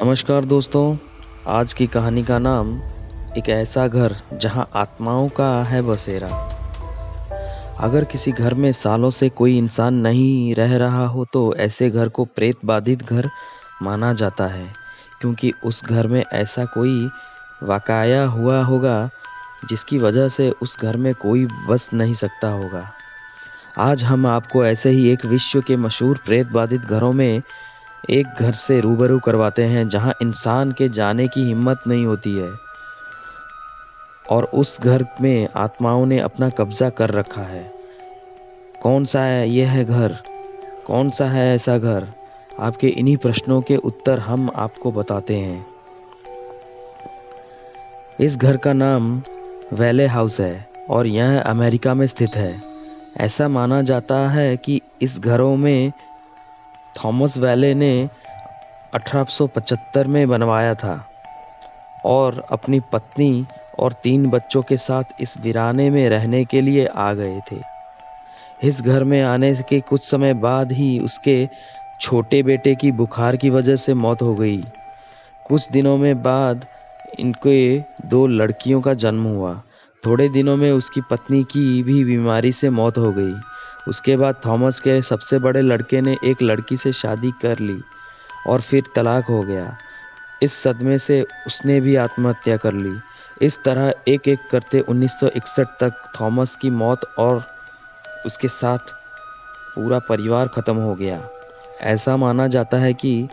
नमस्कार दोस्तों, आज की कहानी का नाम एक ऐसा घर जहां आत्माओं का है बसेरा। अगर किसी घर में सालों से कोई इंसान नहीं रह रहा हो तो ऐसे घर को प्रेत बाधित घर माना जाता है, क्योंकि उस घर में ऐसा कोई वाकया हुआ होगा जिसकी वजह से उस घर में कोई बस नहीं सकता होगा। आज हम आपको ऐसे ही एक विश्व के मशहूर प्रेत बाधित घरों में एक घर से रूबरू करवाते हैं जहां इंसान के जाने की हिम्मत नहीं होती है और उस घर में आत्माओं ने अपना कब्जा कर रखा है। कौन सा है यह घर? कौन सा है ऐसा घर? आपके इन्हीं प्रश्नों के उत्तर हम आपको बताते हैं। इस घर का नाम वैले हाउस है और यह अमेरिका में स्थित है। ऐसा माना जाता है कि इस घरों में थॉमस वैले ने 1875 में बनवाया था और अपनी पत्नी और 3 बच्चों के साथ इस वीराने में रहने के लिए आ गए थे। इस घर में आने के कुछ समय बाद ही उसके छोटे बेटे की बुखार की वजह से मौत हो गई। कुछ दिनों में बाद इनके 2 लड़कियों का जन्म हुआ। थोड़े दिनों में उसकी पत्नी की भी बीमारी से मौत हो गई। उसके बाद थॉमस के सबसे बड़े लड़के ने एक लड़की से शादी कर ली और फिर तलाक हो गया। इस सदमे से उसने भी आत्महत्या कर ली। इस तरह एक-एक करते 1961 तक थॉमस की मौत और उसके साथ पूरा परिवार खत्म हो गया। ऐसा माना जाता है कि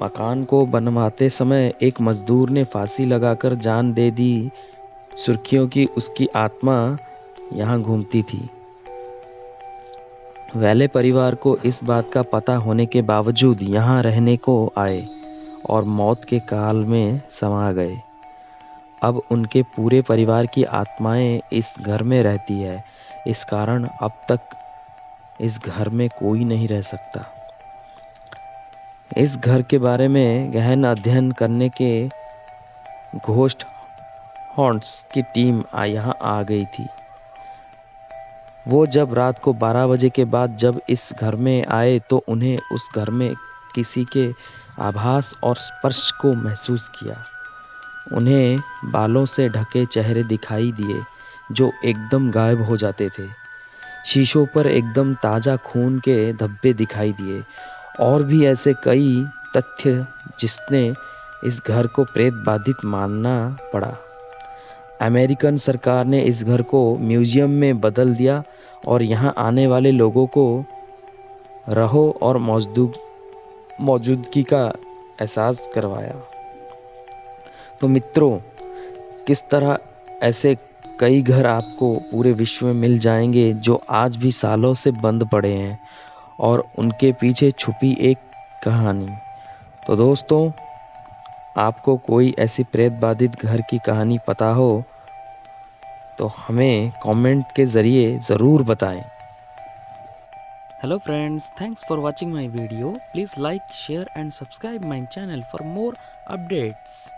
मकान को बनवाते समय एक मजदूर ने फांसी लगाकर जान दे दी, सुर्खियों की उसकी आत्मा यहाँ घूमती थी। वैले परिवार को इस बात का पता होने के बावजूद यहाँ रहने को आए और मौत के काल में समा गए। अब उनके पूरे परिवार की आत्माएं इस घर में रहती है। इस कारण अब तक इस घर में कोई नहीं रह सकता। इस घर के बारे में गहन अध्ययन करने के घोस्ट हॉन्ट्स की टीम यहाँ आ गई थी। वो जब रात को 12 बजे के बाद जब इस घर में आए तो उन्हें उस घर में किसी के आभास और स्पर्श को महसूस किया। उन्हें बालों से ढके चेहरे दिखाई दिए जो एकदम गायब हो जाते थे। शीशों पर एकदम ताज़ा खून के धब्बे दिखाई दिए और भी ऐसे कई तथ्य जिसने इस घर को प्रेत बाधित मानना पड़ा। अमेरिकन सरकार ने इस घर को म्यूजियम में बदल दिया और यहाँ आने वाले लोगों को रहो और मौजूदगी का एहसास करवाया। तो मित्रों, किस तरह ऐसे कई घर आपको पूरे विश्व में मिल जाएंगे जो आज भी सालों से बंद पड़े हैं और उनके पीछे छुपी एक कहानी। तो दोस्तों, आपको कोई ऐसी प्रेत बाधित घर की कहानी पता हो तो हमें कमेंट के ज़रिए ज़रूर बताएं। Hello friends, thanks for watching my video. Please like, share and subscribe my channel for more updates.